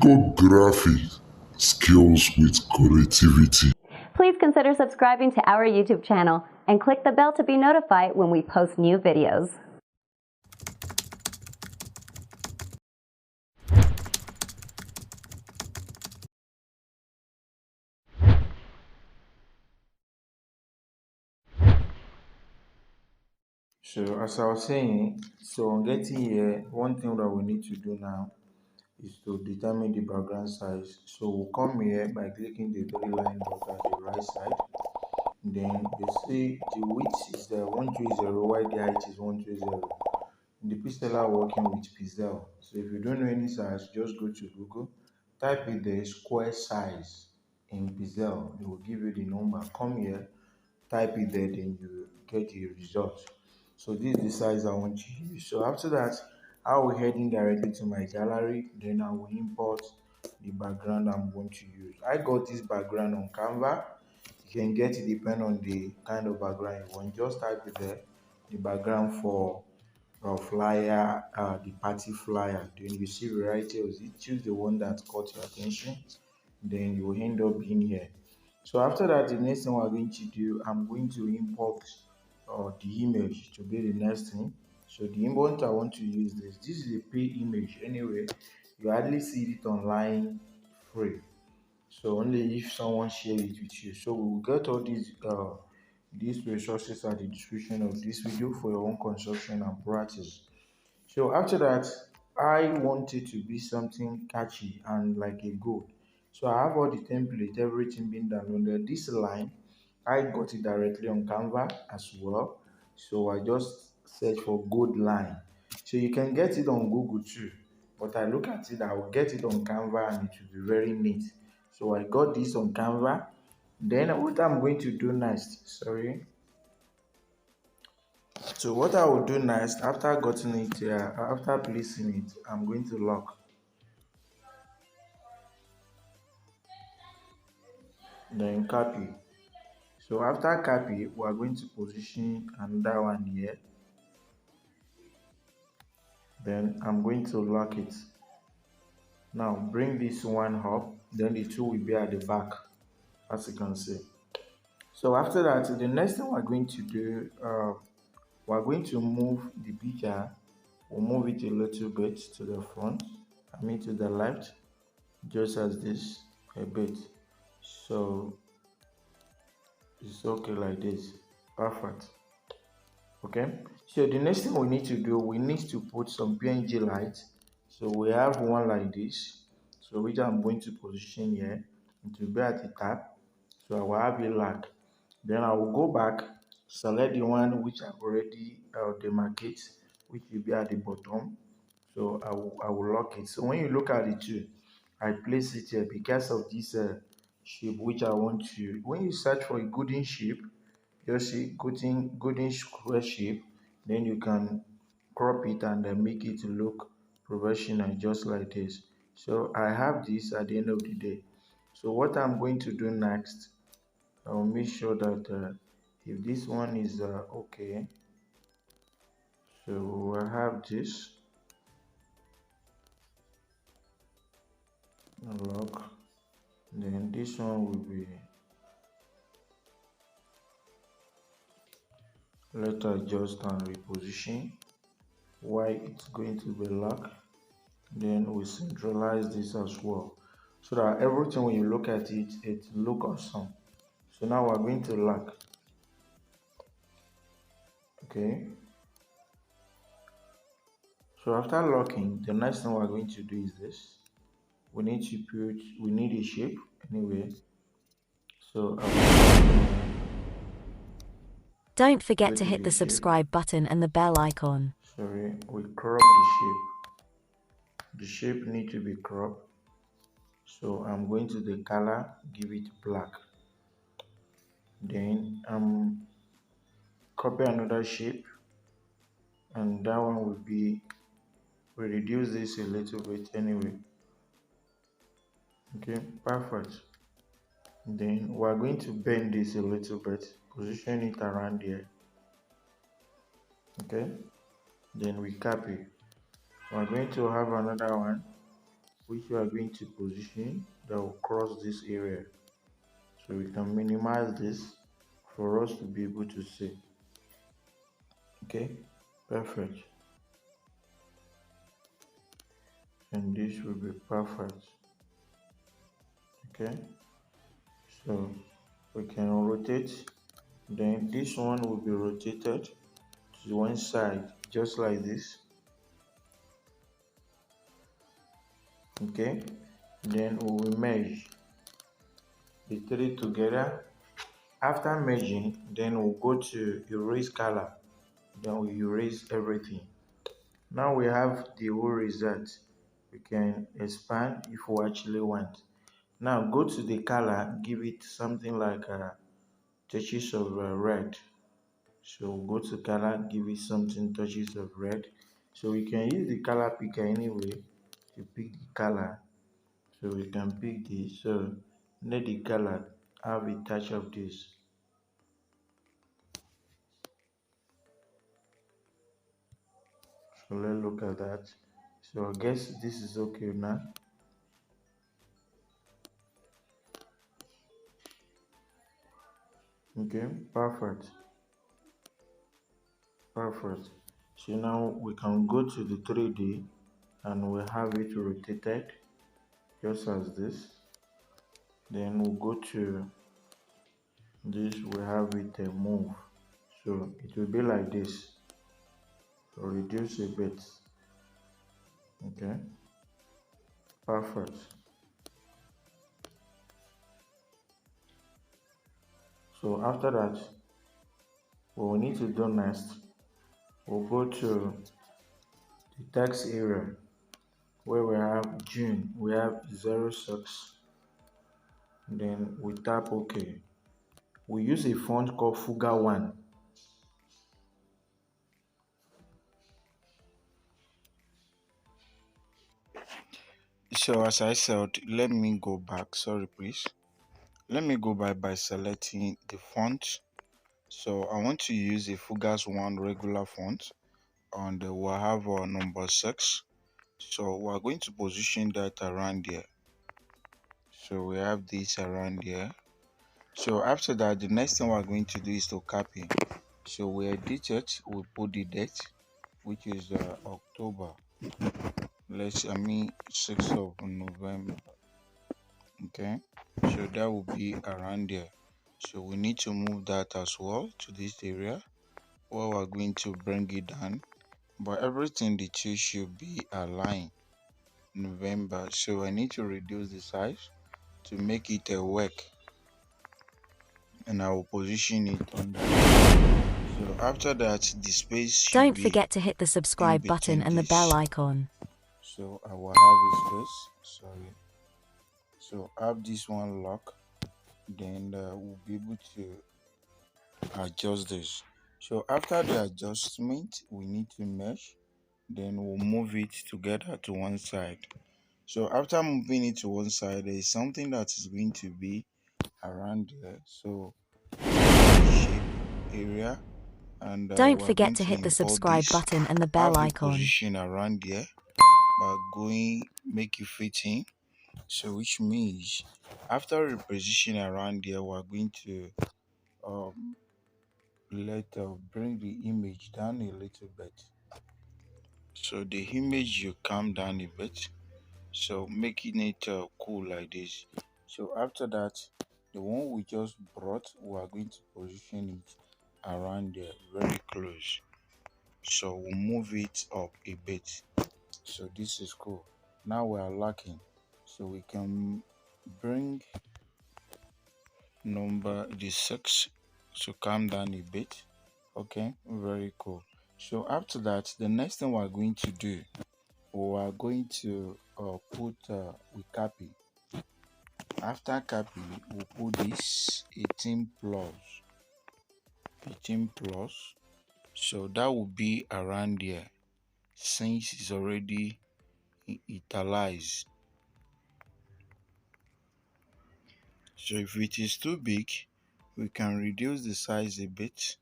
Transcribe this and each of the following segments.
got graphic skills with creativity. Please consider subscribing to our YouTube channel and click the bell to be notified when we post new videos. So as I was saying, so on getting here, one thing that we need to do now is to determine the background size. So we'll come here by clicking the three line dot at the right side. Then you see the width is 130 while the height is 120. The pixel are working with pixel. So if you don't know any size, just go to Google, type in the square size in pixel. It will give you the number. Come here, type it there, then you get the result. So this is the size I want to use. So after that, I will head in directly to my gallery. Then I will import the background I'm going to use. I got this background on Canva. You can get it depending on the kind of background you want. Just type it there, the background for flyer, the party flyer. Then you see variety of it. Choose the one that caught your attention. Then you will end up being here. So after that, the next thing we're going to do, I'm going to import the image to be the next thing. So the image I want to use this is a pay image anyway. You hardly see it online free. So only if someone shares it with you. So we'll get all these resources at the description of this video for your own consumption and practice. So after that, I want it to be something catchy and like a goal. So I have all the template, everything being downloaded. This line, I got it directly on Canva as well. So I just search for gold line. So you can get it on Google too. But I look at it, I will get it on Canva and it will be very neat. So I got this on Canva. Then what I'm going to do next, so what I will do next, after getting it here, after placing it, I'm going to lock. Then copy. So after copy, we are going to position another one here. Then I'm going to lock it. Now bring this one up, then the two will be at the back, as you can see. So after that, the next thing we're going to do, we're going to move the picture. We'll move it a little bit to the front, I mean to the left, just as this a bit. So it's okay like this. Perfect. Okay, so the next thing we need to do, we need to put some PNG light. So we have one like this, so which I'm going to position here. It will be at the top, so I will have a lag. Then I will go back, select the one which I've already demarcate, which will be at the bottom. So I will lock it. So when you look at the two, I place it here because of this shape which I want to. When you search for a golden shape, you see golden square shape, then you can crop it and then make it look professional just like this. So I have this at the end of the day. So what I'm going to do next, I'll make sure that if this one is okay, so I have this unlock, then this one will be, let us adjust and reposition why it's going to be locked. Then we centralize this as well, so that everything when you look at it, it look awesome. So now we're going to lock. Okay, so after locking, the next thing we're going to do is this. We need a shape anyway. So Don't forget to hit the subscribe button and the bell icon. We crop the shape. The shape need to be cropped. So I'm going to the color, give it black. Then copy another shape, and that one will be, we reduce this a little bit anyway. Okay, perfect. Then we're going to bend this a little bit, position it around here. Okay, then we copy. We're going to have another one. which we are going to position that will cross this area. So we can minimize this for us to be able to see. Okay, perfect. And this will be perfect. Okay, so we can rotate. Then this one will be rotated to one side, just like this. Okay, then we will merge the three together. After merging, then we'll go to erase color. Then we erase everything. Now we have the whole result. We can expand if we actually want. Now go to the color, give it something like touches of red. So go to color, give it something touches of red. So we can use the color picker anyway to pick the color. So we can pick this. So let the color have a touch of this. So let's look at that. So I guess this is okay now. Okay, perfect. Perfect. So now we can go to the 3D and we have it rotated just as this. Then we'll go to this, we have it move. So it will be like this. So reduce a bit. Okay, perfect. So after that, what we need to do next, we'll go to the text area where we have June, we have 06. Then we tap OK. We use a font called Fuga 1. So as I said, let me go back. Sorry, please. Let me go back by selecting the font. So I want to use a Fugas 1 regular font, and we'll have number 6. So we're going to position that around here. So we have this around here. So after that, the next thing we're going to do is to copy. So we edit it, we put the date, which is October. 6th of November. Okay, so that will be around there. So we need to move that as well to this area where we're going to bring it down, but everything the two should be aligned. November, so I need to reduce the size to make it a work, and I will position it on that. So after that, the space should Don't be forget to hit the in subscribe button between and the this. bell icon. So I will have a space. Sorry. So have this one lock, then we'll be able to adjust this. So after the adjustment, we need to mesh, then we'll move it together to one side. So after moving it to one side, there is something that is going to be around there. So shape area, and Don't we're forget going to to hit the import subscribe this, button and the have bell a icon. position around there by going make it fit in. So which means after reposition around here, we're going to bring the image down a little bit. So the image you come down a bit, so making it cool like this. So after that, the one we just brought, we are going to position it around there very close. So we'll move it up a bit. So this is cool. Now we are locking, so we can bring number the 6 to come down a bit. Okay, very cool. So after that, the next thing we're going to do, we are going to we copy. After copy, we'll put this 18 plus 18 plus. So that will be around there since it's already italicized. So if it is too big, we can reduce the size a bit,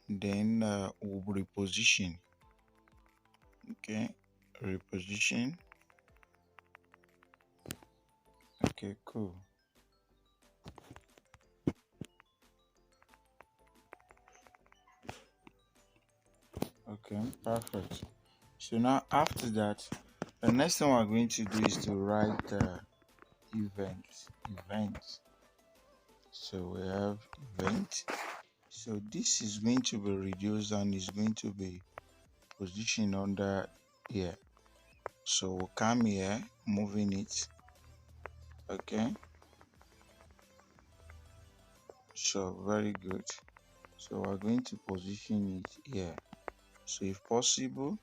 then we'll reposition. Okay, reposition. Okay, cool. Okay, perfect. So now after that, the next thing we're going to do is to write events. So we have event. So this is going to be reduced and is going to be positioned under here. So we'll come here, moving it. Okay. So very good. So we're going to position it here. So if possible,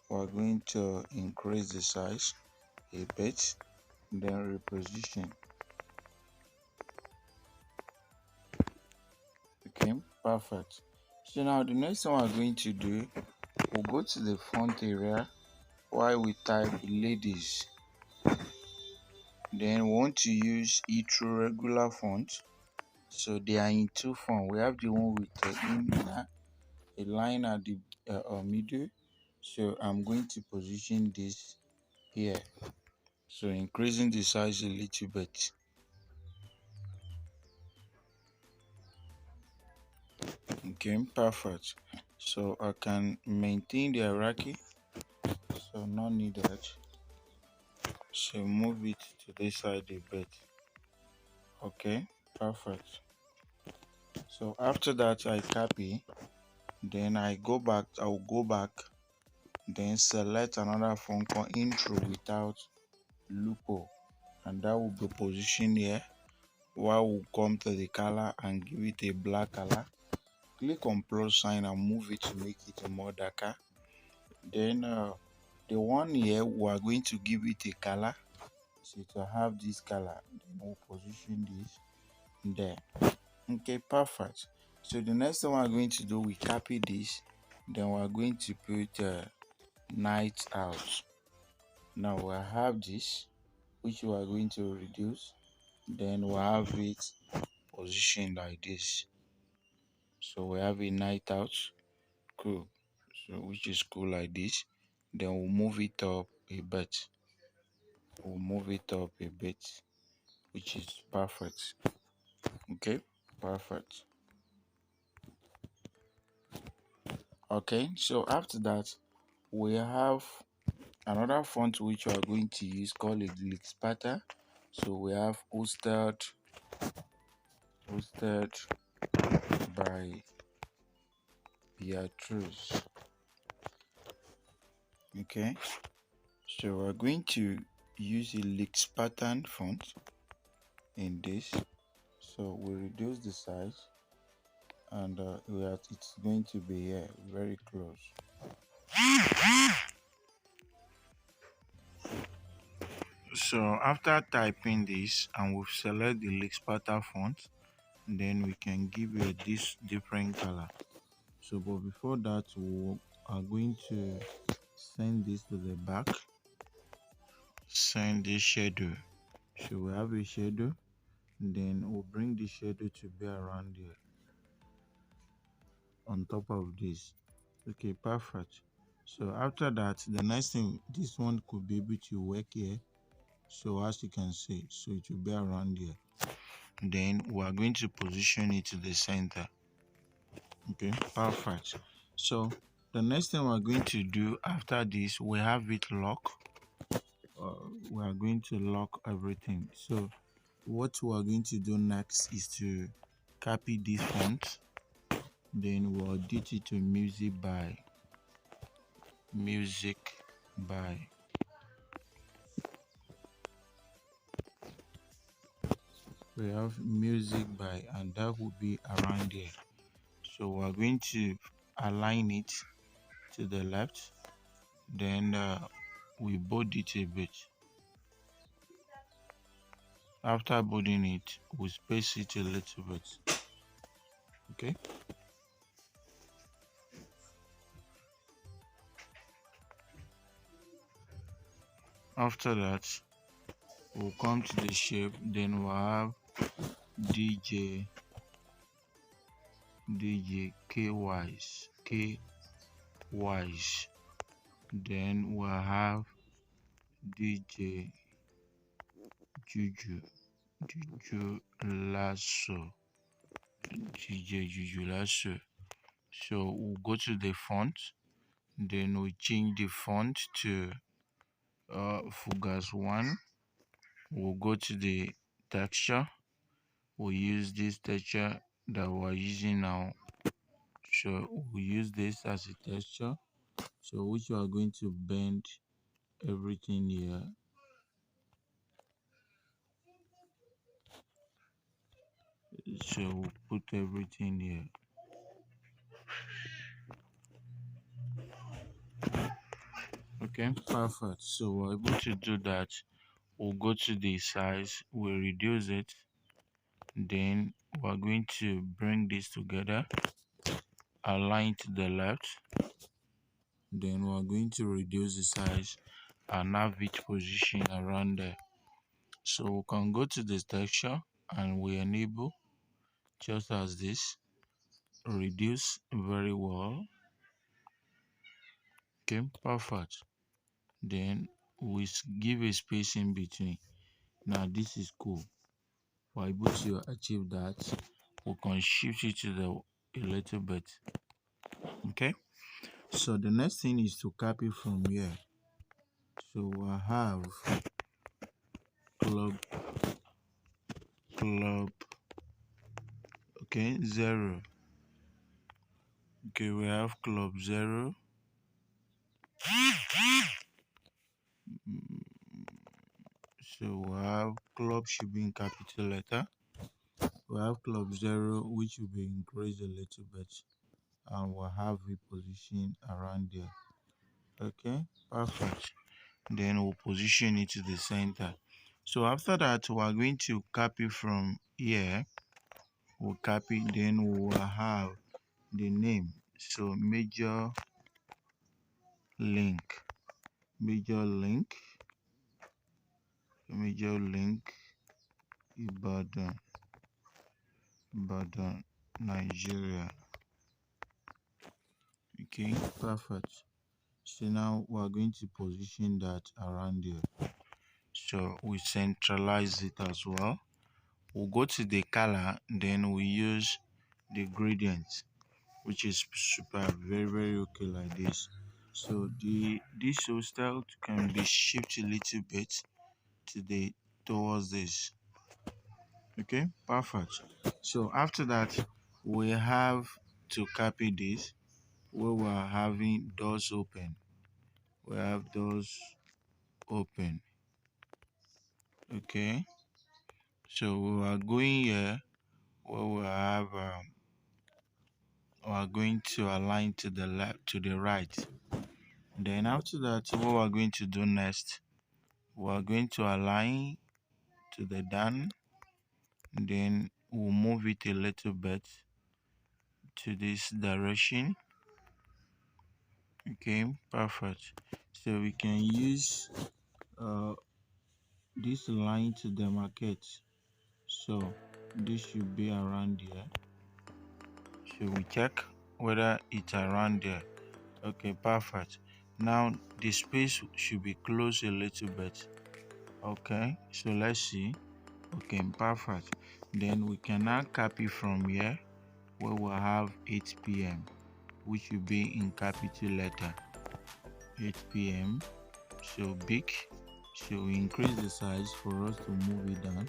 we're going to increase the size a bit, then reposition. Okay, perfect. So now the next thing we're going to do, we'll go to the font area while we type ladies. Then we want to use it through regular font. So they are in two fonts. We have the one with a line at the middle. So I'm going to position this here. So increasing the size a little bit. Okay, perfect. So I can maintain the hierarchy. So not needed. So move it to this side a bit. Okay, perfect. So after that I copy, then I'll go back, then select another font called intro without lupo, and that will be positioned here. While we'll come to the color and give it a black color. Click on plus sign and move it to make it more darker. Then the one here we are going to give it a color. So to have this color, then we'll position this there. Okay, perfect. So the next thing we're going to do, we copy this, then we're going to put night out. Now we have this, which we are going to reduce, then we'll have it positioned like this. So we have a night out, cool. So which is cool like this. Then we'll move it up a bit. We'll move it up a bit, which is perfect. Okay, perfect. Okay, so after that, we have another font which we are going to use called a Glixpata. So we have hosted by Beatrice. Okay, so we're going to use a Lix pattern font in this. So we reduce the size, and it's going to be here very close. So after typing this and we've select the Lix pattern font, then we can give it this different color. So but before that, we are going to send this to the back. Send this shadow. So we have a shadow, then we'll bring the shadow to be around here on top of this. Okay, perfect. So after that, the next thing, this one could be able to work here. So as you can see, so it will be around here. Then we are going to position it to the center. Okay, perfect. So the next thing we're going to do after this, we have it lock. We are going to lock everything. So what we are going to do next is to copy this font, then we'll edit it to music by we have music by, and that will be around here. So we're going to align it to the left, then we bold it a bit. After bolding it, we space it a little bit. Okay, after that we'll come to the shape, then we'll have DJ K wise, then we'll have DJ Juju Lasso. Juju Lasso. So we'll go to the font, then we change the font to Fugas 1. We'll go to the texture. We'll use this texture that we're using now. So we'll use this as a texture. So which we are going to bend everything here. So we'll put everything here. Okay, perfect. So we're able to do that. We'll go to the size, we'll reduce it, then we're going to bring this together, align to the left, then we're going to reduce the size and have it position around there. So we can go to the texture and we enable just as this, reduce very well. Okay, perfect. Then we give a space in between. Now this is cool. We're able to achieve that. We can shift it to a little bit. Okay, so the next thing is to copy from here. So I have club, okay, 0. Okay, we have club 0. So we have club should be in capital letter. We have club 0, which will be increased a little bit, and we'll have it positioned around there. Okay, perfect. Then we'll position it to the center. So after that, we are going to copy from here. We'll copy, then we will have the name. So major link, Ibadan, Nigeria. Okay, perfect. So now we are going to position that around here. So we centralize it as well. We'll go to the color, then we use the gradient, which is super very okay like this. So this show style can be shifted a little bit towards this. Okay, perfect. So after that, we have to copy this where we are having doors open. We have doors open. Okay, so we are going here where we have we are going to align to the left, to the right. Then after that, what we are going to do next, we are going to align to the down, then we'll move it a little bit to this direction. Okay, perfect. So we can use this line to demarcate. So this should be around here. So we check whether it's around there. Okay, perfect. Now the space should be closed a little bit. Okay, so let's see. Okay, perfect. Then we can now copy from here where we'll have 8 p.m. which will be in capital letter. 8 p.m. so big. So we increase the size for us to move it down.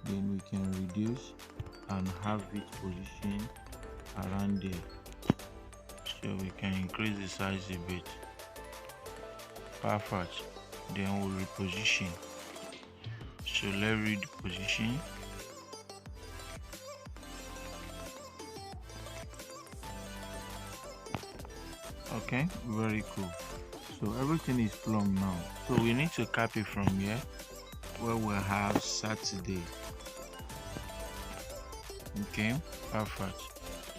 Then we can reduce and have it positioned around there. So we can increase the size a bit. Perfect. Then we'll reposition. So let's read the position. Okay, very cool. So everything is plumb now. So we need to copy from here where we have Saturday. Okay, perfect.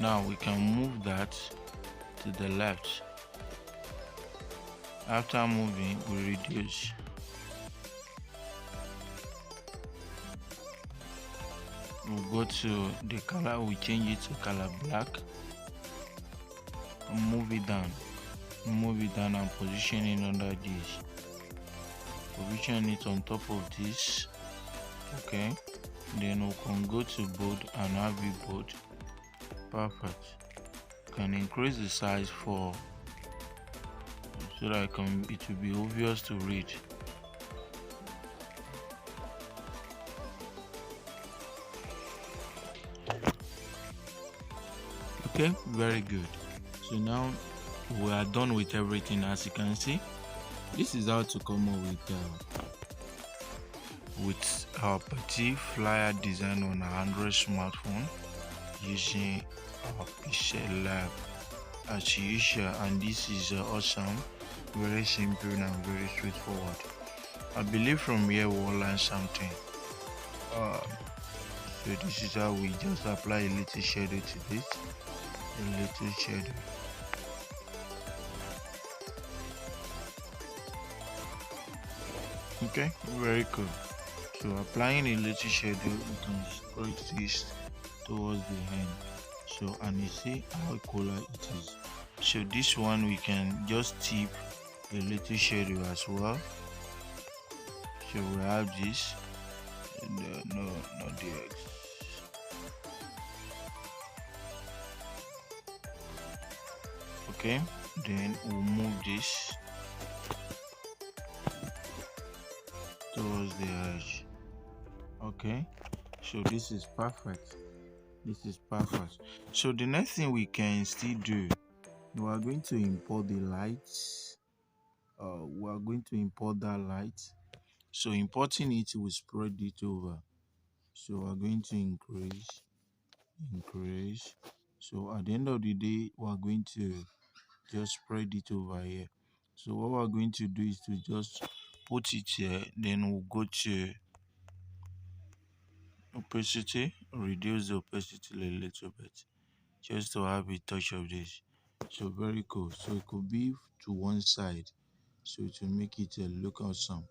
Now we can move that to the left. After moving, we reduce. We'll go to the color, we change it to color black. And move it down and position it under this. Position it on top of this. Okay, then we can go to bold and have it bold. Perfect. Can increase the size for so that it will be obvious to read. Okay, very good. So now we are done with everything. As you can see, this is how to come up with our petty flyer design on our Android smartphone using our Pixellab as usual. And this is awesome, very simple and very straightforward. I believe from here we'll learn something. So this is how we just apply a little shadow to this, a little shadow. Okay, very cool. So applying a little shadow, we can spread this towards the end. So, and you see how color it is. So this one we can just tip a little shadow as well. So we have this, and no, not the X. Okay, then we'll move this towards the edge. Okay, so this is perfect. This is perfect. So the next thing we can still do, we are going to import the lights. We are going to import that light. So importing it will spread it over. So we're going to increase. So at the end of the day, we're going to just spread it over here. So what we're going to do is to just put it here, then we'll go to opacity, reduce the opacity a little bit, just to have a touch of this. So very cool. So it could be to one side, so to make it look awesome.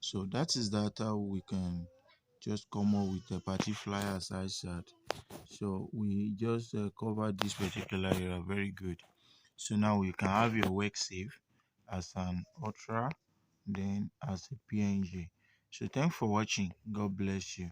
So that is how we can just come up with a party flyer as I said. So we just covered this particular area very good. So now you can have your work save as an ultra, then as a PNG. So thanks for watching. God bless you.